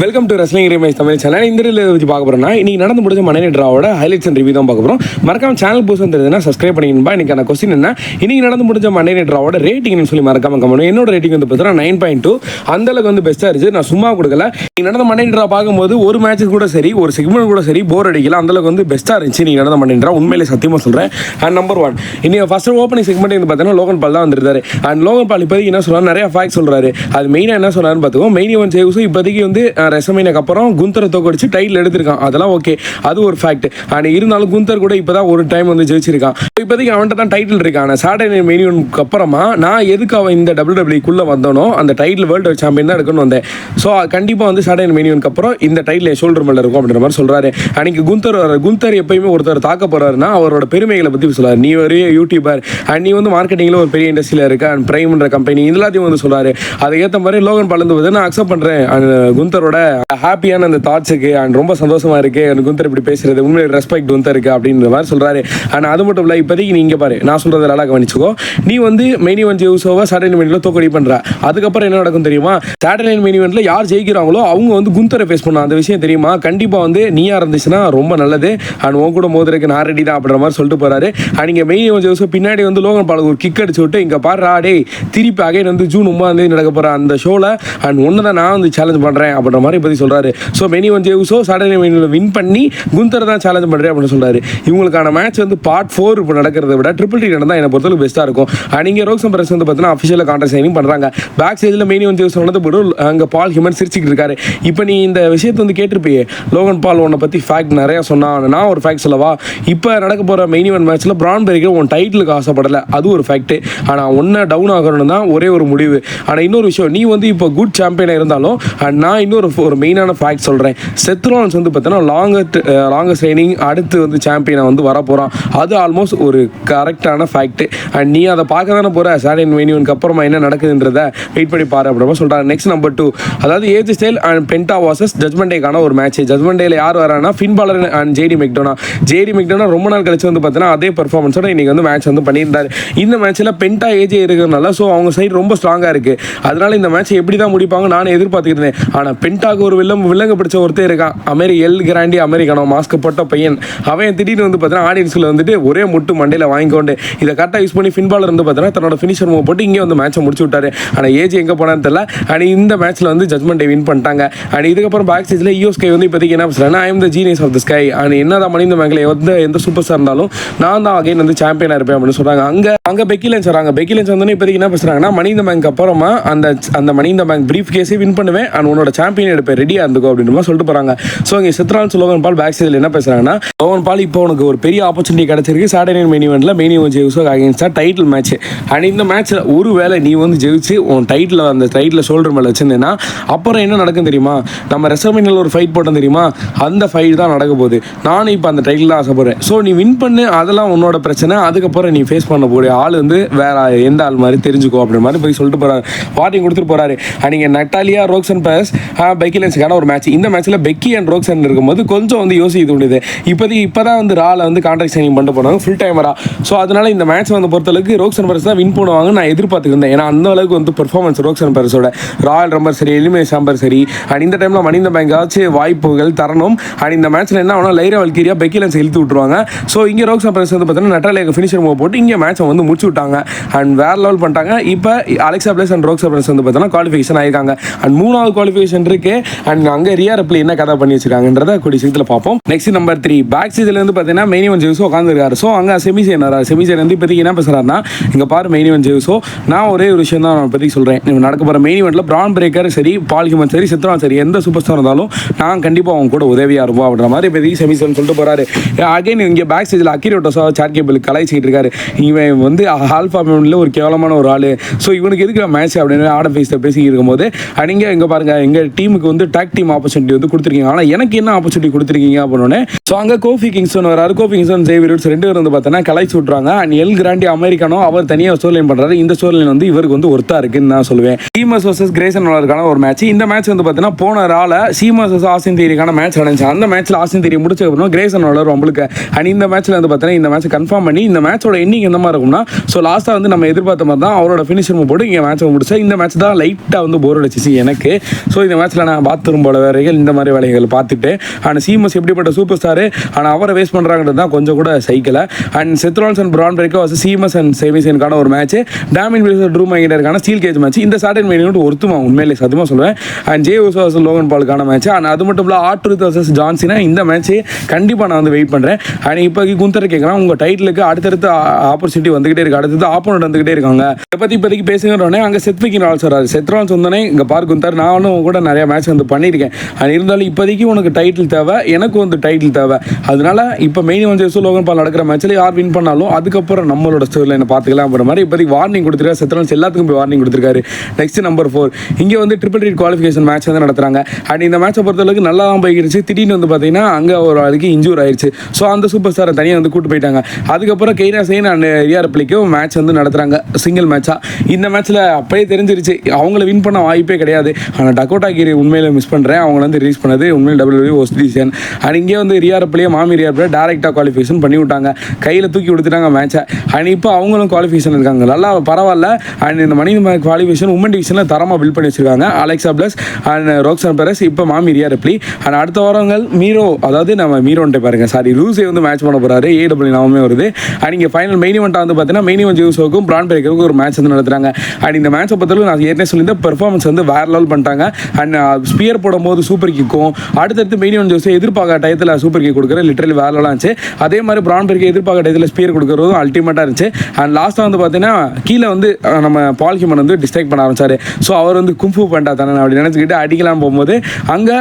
Welcome to wrestling remakes Tamil channel. இந்த வச்சு பார்க்க போறோம்னா இன்னைக்கு நடந்து முடிஞ்ச மணி டிராவோட ஹைலைட்ஸ் அண்ட் ரிவ்யூ தான் பார்க்க போறோம். மறக்காம சேனல் புதுசாக தெரியுதுன்னா சப்ஸ்கிரைப் பண்ணிக்கணும்பா. இன்னைக்கான கொஸ்டின் என்ன, இன்னைக்கு நடந்து முடிஞ்ச மணி டிராவோட ரேட்டிங்னு சொல்லி மறக்காம கமெண்ட். என்னோட ரேட்டிங் வந்து பார்த்தீங்கன்னா 9.2. அந்த அளவுக்கு வந்து பெஸ்ட்டாக இருந்துச்சு. நான் சும்மா கொடுக்கல. நீங்க நடந்த மணி டிரா பார்க்கும்போது ஒரு மேட்ச் கூட சரி, ஒரு செக்மெண்ட் கூட சரி போர் அடிக்கல. அந்த அளவுக்கு வந்து பெஸ்ட்டாக இருந்துச்சு நீங்க நடந்த மணி டிரா. உண்மையிலே சத்தியமாக சொல்றேன். அண்ட் நம்பர் 1 இன்னைக்கு ஃபர்ஸ்ட் ஓப்பனிங் செக்மெண்ட் வந்து பார்த்தீங்கன்னா லோகன் பால் தான் வந்திருந்தாரு. அண்ட் லோகன் பால் இப்போதைக்கு என்ன சொல்றாரு, நிறைய ஃபேக்ட் சொல்றாரு. அது மெயினாக என்ன சொல்றாருன்னு பார்த்துக்கோ. மெயின் ஈவென்ட் சேவ்ஸும் இப்போதைக்கு வந்து ரெசமீனுக்கு அப்புறம் குந்தரை தோக்கடிச்சு டைட்டில் எடுத்திருக்கான். அதெல்லாம் ஓகே, அது ஒரு ஃபேக்ட். அண்ட் இருந்தாலும் குந்தர் கூட இப்போதான் ஒரு டைம் வந்து ஜெயிச்சிருக்கான். இப்போதைக்கு அவன்கிட்ட தான் டைட்டில் இருக்கான். சாட்டர்டே மெயின் ஈவென்ட்க்கு அப்புறமா நான் எதுக்கு அவன் இந்த WWE வந்தனோ அந்த டைட்டில் வேர்ல்டு சாம்பியன் தான் எடுக்கணும்னு வந்தேன். ஸோ கண்டிப்பாக வந்து சாட்டர்டே மெயின் ஈவென்ட்க்கு அப்புறம் இந்த டைட்டில் ஷோல்டர் மேலே இருக்கும் அப்படின்ற மாதிரி சொல்றாரு. அன்னைக்கு குந்தர் எப்பயுமே ஒருத்தர் தாக்க போறாருன்னா அவரோட பெருமைகளை பற்றி சொல்றாரு. நீ ஒரு யூடியூபர் அண்ட் நீ வந்து மார்க்கெட்டிங்கில் ஒரு பெரிய இண்டஸ்ட்ரியில் இருக்க அண்ட் பிரைம்ன்ற கம்பெனி எல்லாத்தையும் வந்து சொல்றாரு. அதுக்கேற்ற மாதிரி லோகன் பால் வந்து நான் அக்செப்ட் பண்றேன். குந்தரோட ஹாப்பியான அந்த தாட்ஸுக்கு அண்ட் ரொம்ப சந்தோஷமா இருக்கு எனக்கு குந்தர் இப்படி பேசுறது உண்மையில ரெஸ்பெக்ட் குந்தருக்கு அப்படின்ற மாதிரி சொல்றாரு. அண்ட் அது மட்டும் இல்லை, இப்போதைக்கு நீங்க பாரு, நான் சொல்றதை நல்லா கவனிச்சுக்கோ. நீ வந்து மெயின் ஈவென்ட் ஜெயிச்சோவா சாட்டர்டே மெயின் ஈவென்ட்ல தோக்கடி பண்ற. அதுக்கப்புறம் என்ன நடக்கும் தெரியுமா, சாட்டர்டே மெயின் ஈவென்ட்ல யார் ஜெயிக்கிறாங்களோ அவங்க வந்து குந்தரை ஃபேஸ் பண்ண அந்த விஷயம் தெரியுமா. கண்டிப்பா வந்து நீயா இருந்துச்சுன்னா ரொம்ப நல்லது. அண்ட் உன் கூட மோதிரக்கு நான் ரெடி தான் அப்படின்ற மாதிரி சொல்லிட்டு போறாரு. அண்ட் இங்க மெயின் ஈவென்ட் ஜெயிச்சோ பின்னாடி வந்து லோகன் பாலுக்கு ஒரு கிக் அடிச்சு விட்டு இங்க பாரு டே திருப்பி அகைன் வந்து ஜூன் 9 நடக்க போற அந்த ஷோல அண்ட் ஒன்னு தான் நான் வந்து சேலஞ்ச் பண்றேன் அப்படின்ற மாதிரி பத்தி சொல்றாரு. ஸோ மெயின் ஈவென்ட் ஜெயிச்சோ சாட்டர்டே மெயின் வின் பண்ணி குந்தரை தான் சேலஞ்ச் பண்றேன் அப்படின்னு சொல்றாரு. இவங்களுக்கான மேட்ச் வந்து பார்ட் 4 இப்போ நடக்கிறத விட ட்ரிபிள் டி நடந்தா என்ன பொறுத்தவரைக்கும் பெஸ்ட்டாக இருக்கும். நீங்க ரோக்ஸன் பிரஸ் வந்து பார்த்தீங்கன்னா அஃபிஷியலாக கான்ட்ராக்ட் சைனிங் பண்ணுறாங்க. பேக் ஸ்டேஜில் மெயின் ஈவென்ட் ஜெயிச்சோ நடந்து போய்டும். அங்கே பால் ஹியூமன் சிரிச்சுக்கிட்டு இருக்காரு. இப்போ நீ இந்த விஷயத்தை வந்து கேட்டிருப்பியே, லோகன் பால் உன்னை பற்றி ஃபேக்ட் நிறையா சொன்னான். நான் ஒரு ஃபேக்ட் சொல்லவா, இப்போ நடக்க போகிற மெயின் ஈவென்ட் மேட்ச்சில் பிரான் பெரிக்கர் உன் டைட்டிலுக்கு ஆசைப்படலை, அது ஒரு ஃபேக்ட். ஆனால் ஒன்றை டவுன் ஆகணும்னு தான் ஒரே ஒரு முடிவு. ஆனால் இன்னொரு விஷயம், நீ வந்து இப்போ குட் சாம்பியனாக இருந்தாலும் நான் இன்னொரு மெயினான ஃபேக்ட் சொல்கிறேன். செத்ரோன்ஸ் வந்து பார்த்தீங்கன்னா லாங்கஸ்ட் ட்ரைனிங் அடுத்து வந்து சாம்பியனை வந்து வரப்போகிறான். அது ஆல்மோஸ்ட் ஒரு கரெக்டான ஃபேக்ட். அண்ட் நீ அதை பார்க்க தானே போகிற. சாட்டர்டே மெயின் ஈவென்ட்க்கு அப்புறமா என்ன நடக்குதுன்றதை வெயிட் பண்ணி பாரு அப்படின்ற சொல்கிறாங்க. நெக்ஸ்ட் நம்பர் 2, அதாவது AJ Styles and Penta versus Judgment டேக்கான ஒரு மேட்ச். ஜட்மெண்ட் டேல யார் வரானா, Finn Balor and JD McDonagh ரொம்ப நாள் கழிச்சு வந்து பார்த்தீங்கன்னா அதே பர்ஃபார்மன்ஸோட இன்னைக்கு வந்து மேட்ச் வந்து பண்ணியிருந்தாரு. இந்த மேட்ச்சில் பென்டா ஏஜே இருக்கிறதுனால ஸோ அவங்க சைடு ரொம்ப ஸ்ட்ராங்காக இருக்குது. அதனால இந்த மேட்ச் எப்படி தான் முடிப்பாங்க நான் எதிர்பார்த்துக்கிட்டு இருந்தேன். ஆனால் பென்டாக்கு ஒரு வில்லங்க பிடிச்ச ஒருத்தர் இருக்கான், எல் கிராண்டி அமெரிக்கானோ மாஸ்க் போட்ட பையன். அவன் திடீர்னு வந்து பார்த்தீங்கன்னா ஆடியன்ஸில் வந்துட்டு ஒரே முட்டு மண்டையில் வாங்கிக்கொண்டு இதை கரெக்டாக யூஸ் பண்ணி ஃபின் பாலர் வந்து பார்த்தீங்கன்னா தன்னோட ஃபினிஷர் மூவ் போட்டு இங்கே வந்து மேட்சை முடிச்சு விட்டாரு. ஆனால் ஏஜ் எங்கே போனான்னு தெரியல. அண்ட் இந்த மேட்ச்சில் வந்து ஜட்மெண்ட் டே வின் பண்ணிட்டாங்க. அண்ட் இதுக்கப்புறம் பேக் ஸ்டேஜில் ஈயோஸ்கை வந்து இப்போதைக்கு என்ன பேசுகிறேன்னா, I am the genius of the sky. And என்னதான் மனித மேங்கில் எந்த சூப்பர் ஸ்டார் இருந்தாலும் நான் தான் அகைன் வந்து சாம்பியனாக இருப்பேன் அப்படின்னு சொல்கிறாங்க. அங்கே பெக்கி லிஞ்ச் வராங்க. பெக்கி லிஞ்ச் வந்து இப்போதைக்கு என்ன பேசுகிறாங்கன்னா, மனித பேங்க் அப்புறமா அந்த மனித பேங்க் பிரீஃப் கேஸே வின் பண்ணுவேன் அண்ட் உன்னோட சாம்பியன் எடுப்பேன், ரெடியாக இருந்துக்கோ அப்படின்னு மாதிரி சொல்லிட்டு போகிறாங்க. ஸோ இங்கே சித்ரான்ஸ் லோகன் பால் பேக் ஸ்டேஜில் என்ன பேசுகிறாங்கன்னா, லோகன் பால் இப்போ உனக்கு ஒரு பெரிய ஆப்பர்ச்சுனிட்டி கிடைச்சிருக்கு. சாட்டர்டே மெயின் ஈவென்ட்ல மெயின் ஈவென்ட் ஜெயிச்சோ அகைன்ஸ்டாக டைட்டில் மேட்ச். அண்ட் இந்த மேட்ச்சில் ஒருவேளை நீ வந்து ஜெயிச்சு உன் அந்த டைட்டில் ஷோல்டர் மேலே வச்சிருந்தேன்னா அப்புறம் என்ன நடக்கும் தெரியுமா, நம்ம ரெஸ்லமேனியால ஒரு ஃபைட் போட்டோம் தெரியுமா, அந்த ஃபைட் தான் நடக்க போகுது. நானும் இப்போ அந்த டைட்டில் தான் ஆசைப்படுறேன். ஸோ நீ வின் பண்ணு, அதெல்லாம் உன்னோட பிரச்சனை. அதுக்கப்புறம் நீ ஃபேஸ் பண்ண போகிற ஆள் வந்து வேற எந்த ஆள் மாதிரி தெரிஞ்சுக்கோ அப்படின்ற மாதிரி போய் சொல்லிட்டு போறாரு, வார்னிங் கொடுத்துட்டு போறாரு. நீங்கள் நட்டாலியா ரோக்சன் பிரஸ் பெக்கி லிஞ்சுக்கான ஒரு மேட்ச். இந்த மேட்ச்சில் பெக்கி அண்ட் ரோக்சன் இருக்கும்போது கொஞ்சம் வந்து யோசிக்க தோணுது. இப்போதான் வந்து ரால வந்து கான்ட்ராக்ட் சைனிங் பண்ணிட்டு போனாங்க ஃபுல் டைமரா. ஸோ அதனால இந்த மேட்ச் வந்து பொறுத்தளவுக்கு ரோக்சன் பிரஸ் தான் வின் பண்ணுவாங்க நான் எதிர்பார்த்துருந்தேன். ஏன்னா அந்த அளவுக்கு வந்து பெர்ஃபார்மன்ஸ் ரோக்சன் பிரஸோட ராயல் ரம்பர் சரி, எலிமினேஷன் சாம்பர் சரி. அண்ட் இந்த டைமில் மனித பேங்க் ஆச்சு வாய்ப்புகள் தரணும். அண்ட் இந்த மேட்ச்சில் என்ன ஆகும், லைரா வல்கீரியா பெக்கி லிஞ்ச் இழுத்து விட்டுருவாங்க. ஸோ இங்கே ரோக்சன் பிரஸ் வந்து பார்த்தீங்கன்னா நட்டாலியாக்கு ஃபினிஷர் மூவ் போட்டு இங்கே மேட்சை வந்து முடிச்சு விட்டாங்க. அண்ட் வேற லெவல் பண்ணிட்டாங்க. இப்போ அலெக்சா பிளேஸ் அண்ட் ரோக்சன் பிரஸ் வந்து பார்த்தீங்கன்னா குவாலிஃபிகேஷன் ஆயிருக்காங்க. அண்ட் 3வது குவாலிஃபிகேஷன் இருக்கு. அண்ட் அங்கே ரியா ரெப்ளி என்ன கதை பண்ணி வச்சிருக்காங்கன்றத கூடிய சீக்கிரத்தில் பார்ப்போம். நெக்ஸ்ட் நம்பர் 3, பேக் ஸ்டேஜில் வந்து பார்த்தீங்கன்னா மெயின் ஈவென்ட் ஜெயிச்சோ உட்காந்துருக்காரு. ஸோ அங்கே செமிசைன் வந்து இப்போதைக்கு என்ன பேசுறாருன்னா, இங்கே பாரு மெயின் ஈவென்ட் ஜெயிச்சோ நான் ஒரே ஒரு விஷயம் தான் இப்போதைக்கு சொல்கிறேன். நடக்க போகிற மெயின் ஈவெண்ட்டில் பிரான் பிரேக்கர் சரி, பால் ஹியூமன் சரி, சித்ரான் சரி, எந்த சூப்பர் ஸ்டார் இருந்தாலும் நான் கண்டிப்பாக அவங்க கூட உதவியாக இருப்போம் அப்படின்ற மாதிரி இப்போதைக்கு செமிசைன் சொல்லிட்டு போறாரு. அகைன் இங்கே பேக் ஸ்டேஜில் அக்கிரோட்டோஸா சாட் கேபிள் கலாய்ச்சிட்டு இருக்காரு. இவன் வந்து ஆல்ஃபா மேனில் ஒரு கேவலமான ஒரு ஆள். ஸோ இவனுக்கு எதுக்கு மேட்ச் அப்படின்னு ஆட ஃபேஸில் பேசிக்கிட்டு இருக்கும்போது நீங்கள் இங்கே பாருங்க எங்கள் டீமுக்கு வந்து டாக் டீம் ஆப்பர்ச்சுனிட்டி வந்து கொடுத்துருக்கீங்க. ஆனால் எனக்கு என்ன ஆப்பர்ச்சுனிட்டி கொடுத்துருக்கீங்க அப்படின்னு. ஸோ அங்கே கோஃபி கிங்ஸ்டன் வராரு. கோஃபி கிங்ஸ்டன் ஜேவியர் ரூட்ஸ் 2 பேர் வந்து பார்த்தீங்கன்னா கலாய்ச்சி விட்றாங்க. அண்ட் எல் கிராண்டி அமெரிக்கானோ அவர் தனியாக ஸ்டோர் லைன் பண்ணுறாரு. இந்த ஸ்டோர் லைன் வந்து இவருக்கு வந்து ஒர்த்தா இருக்குன்னு நான் சொல்லுவேன். சீமஸ் வர்சஸ் கிரேசன் வாலருக்கான ஒரு மேட்ச். இந்த மேட்ச் வந்து பார்த்தீங்கன்னா போன ரால சீமஸ் வர்சஸ் ஆஸ்டின் தியரிக்கான மேட்ச் நடந்துச்சு. அந்த மேட்ச்சில் ஆஸ்டின் தியரி முடிச்ச அப்புறம் கிரேசன் வாலர் உங்களுக்கு. அண்ட் இந்த மேட்ச்சில் வந்து பார்த்தீங்கன்னா இந்த மேட்ச் கன்ஃபார்ம் பண்ணி இந்த மேட்சோட எண்ணிங் எந்த மாதிரி இருக்கும்னா, ஸோ லாஸ்ட்டாக வந்து நம்ம எதிர்பார்த்த மாதிரி தான் அவரோட ஃபினிஷர் போட்டு இங்கே மேட்ச் முடிச்சா. இந்த மேட்ச் தான் லைட்டாக வந்து போர் அடிச்சிச்சு எனக்கு. ஸோ இந்த மேட்ச்சில் ஆனால் பாத்ரூம் போல வேலைகள் இந்த மாதிரி வேலைகள் பார்த்துட்டு ஆனால் சீமஸ் எப்படிப்பட்ட சூப்பர் ஸ்டாரு ஆனால் அவரை வேஸ்ட் பண்ணுறாங்கிறது தான் கொஞ்சம் கூட சைக்கிள். அண்ட் செத்ரான்ஸ் and Bron Breakker Sheamus and செமிசனுக்கான ஒரு மேட்ச், டாமின் ட்ரூ மைண்டருக்கான ஸ்டீல் கேஜ் மேட்ச். இந்த சாட்டர்டே மெயின் இவெண்ட் ஒருத்துமா உண்மையிலே சத்தியமாக சொல்லுவேன். And Jey Uso versus Logan பாலுக்கான மேட்ச். அண்ட் அது மட்டும் இல்லை ஆர்டர் வர்சஸ் ஜான்சினா இந்த மேட்ச் கண்டிப்பாக நான் வந்து வெயிட் பண்ணுறேன். அண்ட் இப்போ குந்தர் கேட்குறேன், உங்கள் டைட்டிலுக்கு அடுத்தடுத்து ஆப்பர்ச்சுனிட்டி வந்துகிட்டே இருக்கு, அடுத்தது ஆப்போனட் வந்துகிட்டே இருக்காங்க, இதை பற்றி இப்போதைக்கு பேசுகிறோன்னே அங்கே செத்விக்கின் ஆல்ஸ் வராது. செத்ரான்ஸ் வந்தோடனே இங்கே பார் குந்தர், நானும் கூட நிறைய மேட்ச் வந்து பண்ணியிருக்கேன். அது இருந்தாலும் இப்போதைக்கு உனக்கு டைட்டில் தேவை, எனக்கு வந்து டைட்டில் தேவை. அதனால இப்போ மெயின் வந்து லோகன் பால் நடக்கிற மேட்ச்சில் யார் வின் பண்ணாலும் அதுக்கப்புறம் நம்மளோட ஸ்டோரியில் என்ன பார்த்துக்கலாம் அப்படின்ற மாதிரி இப்போதைக்கு வார்னிங் கொடுத்துருக்காரு. செத்ரான்ஸ் எல்லாத்துக்கும் போய் வார்னிங் கொடுத்துருக்காரு. நெக்ஸ்ட் நம்பர் 4 இங்கே வந்து ட்ரிபிள் ரீட் குவாலிஃபிகேஷன் மேட்ச் வந்து நடத்துறாங்க. அண்ட் இந்த மேட்சை பொறுத்தளவுக்கு நல்லா தான் போய்கிடுச்சு. திடீர்னு வந்து பார்த்தீங்கன்னா அங்கே ஒரு அதுக்கு இன்ஜூர் ஆயிடுச்சு. ஸோ அந்த சூப்பர் ஸ்டாரை தனியாக வந்து கூட்டு போயிட்டாங்க. அதுக்கப்புறம் கெய்னா செயின் அண்ட் ரியார்பிளிக்கும் மேட்ச் வந்து நடத்துறாங்க சிங்கிள் மேட்சாக. இந்த மேட்ச்சில் அப்பயே தெரிஞ்சிருச்சு அவங்கள வின் பண்ண வாய்ப்பே கிடையாது. ஆனால் டக்கோட்டா கீரி உண்மையில மிஸ் பண்ணுறேன். அவங்க வந்து ரிலீஸ் பண்ணது உண்மையில் WWE ஒஸ்ட் டிசிஷன். அண்ட் இங்கே வந்து ரியார்பிளியே மாமி ரியார்பிளியே டேரெக்டாக குவாலிஃபிகேஷன் பண்ணி விட்டாங்க, கையில் தூக்கி கொடுத்துட்டாங்க மேட்சை. அண்ட் இப்போ அவங்களும் குவாலிஃபிகேஷன் இருக்காங்க, நல்லா பரவாயில்ல. அண்ட் இந்த மணி குவாலிஃபிகேஷன் உமன் டிவிஷனில் தரமாக பில்ட் பண்ணி வச்சிருக்காங்க. அலெக்சா பிளஸ் அண்ட் ரோக்ஸன் பெரஸ், இப்போ மாமி ரியார்பிளி. அண்ட் அடுத்த வாரங்கள் மீரோ, அதாவது நம்ம மீரோன்ட்டு பாருங்க சாரி ரூஸே வந்து மேட்ச் பண்ண போகிறாரு, AEW நாமே வருது. அண்ட் இங்கே ஃபைனல் மெயின் இவெண்ட்டாக வந்து பார்த்தீங்கன்னா மெயின் இவெண்ட் ஜூஸோக்கும் பிரான் பிரேக்கருக்கும் ஒரு மேட்ச் வந்து நடத்துறாங்க. அண்ட் இந்த மேட்சை பொறுத்தவரைக்கும் நான் ஏற்கனவே சொல்லியிருந்தேன், பெர்ஃபார்மன்ஸ் வந்து வேற லெவல் பண்ணிட்டாங்க. அண்ட் ஸ்பியர் போடும்போது சூப்பர் கிக்கும், அடுத்தடுத்து மெயின் இவெண்ட் ஜூஸை எதிர்பார்க்க டயத்தில் சூப்பர் கிக் கொடுக்குற லிட்டரலி வேற லெவலாக இருந்துச்சு. அதே மாதிரி பிரான் பிரேக்கர் எதிர்பார்க்க டயத்தில் ஸ்பியர் கொடுக்குறதும் அல்டிமேட்டாக இருந்துச்சு. அண்ட் லாஸ்ட்டாக வந்து பார்த்தீங்கன்னா கீழே வந்து நம்ம பால் ஹியூமன் வந்து டிஸ்ட்ராக்ட் பண்ண ஆரம்பிச்சாரு. ஸோ அவர் வந்து கும்பு பண்ணிட்டா தானே அப்படி நினச்சிக்கிட்டு அடிக்கலாம் போகும்போது அங்கே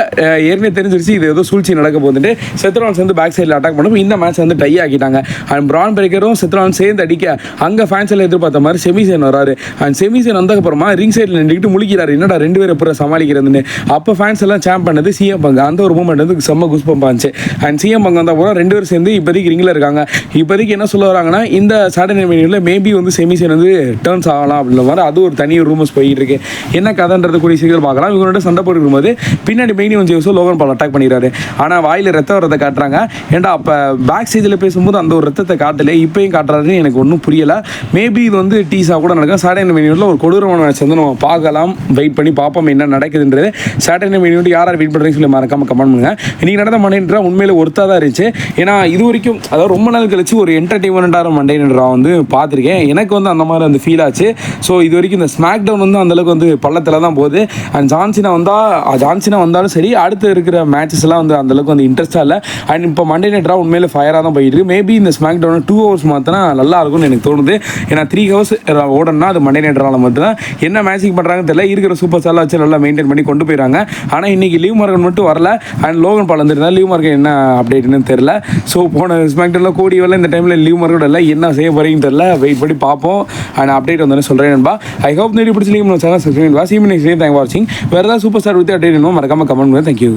ஏற்கனவே தெரிஞ்சிருச்சு இது ஏதோ சூழ்ச்சி நடக்க போகுதுட்டு செத்ரான்ஸ் வந்து பேக் சைடில் அட்டாக் பண்ணும். இந்த மேட்ச் வந்து டை ஆக்கிட்டாங்க. அண்ட் பிரான் பிரேக்கரும் செத்ரான்ஸ் சேர்ந்து அடிக்க அங்கே ஃபேன்ஸ் எல்லாம் எதிர்பார்த்த மாதிரி செமிசேன் வராரு. அண்ட் செமிசேன் வந்ததுக்கப்புறமா ரிங் சைடில் நின்றுக்கிட்டு முழிக்கிறாரு, என்னடா 2 பேர் எப்போ சமாளிக்கிறதுன்னு. அப்போ ஃபேன்ஸ் எல்லாம் சாம்ப் பண்ணது சிஎம் பங்கு. அந்த ஒரு மூமெண்ட் வந்து செம்ம குஸ்பம் இருந்துச்சு. அண்ட் சிஎம் பங்கு வந்தால் போனால் 2 பேரும் சேர்ந்து இப்போதைக்கு ரிங்கில் இருக்காங்க. இப்போதைக்கு என்ன சொல்ல வராங்கன்னா இந்த சாட்டர்டே மெயினில் மேபி வந்து செமிசேன் வந்து டர்ன்ஸ் ஆகலாம் அப்படின்ற மாதிரி அது ஒரு தனி ரூமர்ஸ் போயிட்டு இருக்கு. என்ன கதைன்றது கூடிய சீக்கிரம் பார்க்கலாம். இவங்களோட சண்டை போட்டுக்கும் போது பின்னாடி மெயின் வந்து லோகன் பால் அட்டாக் பண்ணிடுறாரு. ஆனால் வாயில் ரத்தம் வரதை காட்டுறாங்க. ஏன்டா அப்போ பேக் ஸ்டேஜில் பேசும்போது அந்த ஒரு ரத்தத்தை காட்டலை, இப்போயும் காட்டுறாருன்னு எனக்கு ஒன்றும் புரியலை. மேபி இது வந்து டீஸாக கூட நடக்கும். சாட்டர்டே மெயினில் ஒரு கொடூரமான மேட்ச் வந்து நம்ம பார்க்கலாம், வெயிட் பண்ணி பார்ப்போம் என்ன நடக்குதுன்றது. சாட்டர்டே மெயினில் யார் வெயிட் பண்ணுறீங்கன்னு சொல்லி மறக்காம கமெண்ட் பண்ணுங்க. இன்றைக்கி நடந்த மண்டே உண்மையில ஒருத்தா தான் இருந்துச்சு. ஏன்னா இது வரைக்கும் அதாவது ரொம்ப நாள் கழிச்சு ஒரு என்டர்டெயின்மெண்ட்டான மண்டே வந்து பார்த்துருக்கேன். எனக்கு வந்து அந்த மாதிரி அந்த ஃபீல் ஆச்சு. ஸோ இது வரைக்கும் இந்த ஸ்மாக் டவுன் வந்து அந்தளவுக்கு வந்து பள்ளத்தில் தான் போகுது. அண்ட் ஜான்சினா வந்தாலும் சரி, அடுத்து இருக்கிற மேட்சஸ் எல்லாம் வந்து அந்தளவுக்கு வந்து இன்ட்ரெஸ்ட்டாக இல்லை. அண்ட் இப்போ மண்டே நைட் ராவ் உண்மையில ஃபயராக தான் போயிட்டு இருக்கு. மேபி இந்த ஸ்மாக் டவுன் 2 hours மாற்றினா நல்லா இருக்கும்னு எனக்கு தோணுது. ஏன்னா 3 hours ஓடனா அது மண்டே நைட் ராவில் மட்டும் தான். என்ன மேட்சிங் பண்ணுறாங்கன்னு தெரியல, இருக்கிற சூப்பர் ஸ்டார்லாம் வச்சு நல்லா மெயின்டைன் பண்ணி கொண்டு போயிடறாங்க. ஆனால் இன்றைக்கி லீவ் மார்க்கெட் மட்டும் வரல. அண்ட் லோகன் பால் வந்துருந்தா லீவ் மார்க்கெட் என்ன அப்டேட்னு தெரியல. ஸோ போன ஸ்மாக் டவுனில் கோடி வரல, இந்த டைமில் லீவ் மார்க்கெட் இல்லை, என்ன செய்ய போகிறீங்கன்னு தெரியல. வெயிட் பண்ணி பார்ப்போம். அண்ட் அப்டேட் வந்தோன்னே சொல்கிறேன் நண்பா. ஐ ஹோப் இந்த வீடியோ பிடிச்சி சேனல் சப்ஸ்கிரைப் பண்ணி வாட்சிங். தேங்க் ஃபார் வாட்சிங். வேறு ஏதாவது சூப்பர் ஸ்டார் வித்து அப்டேட் மறக்காம கமெண்ட் பண்ணுங்க. தேங்க்யூ.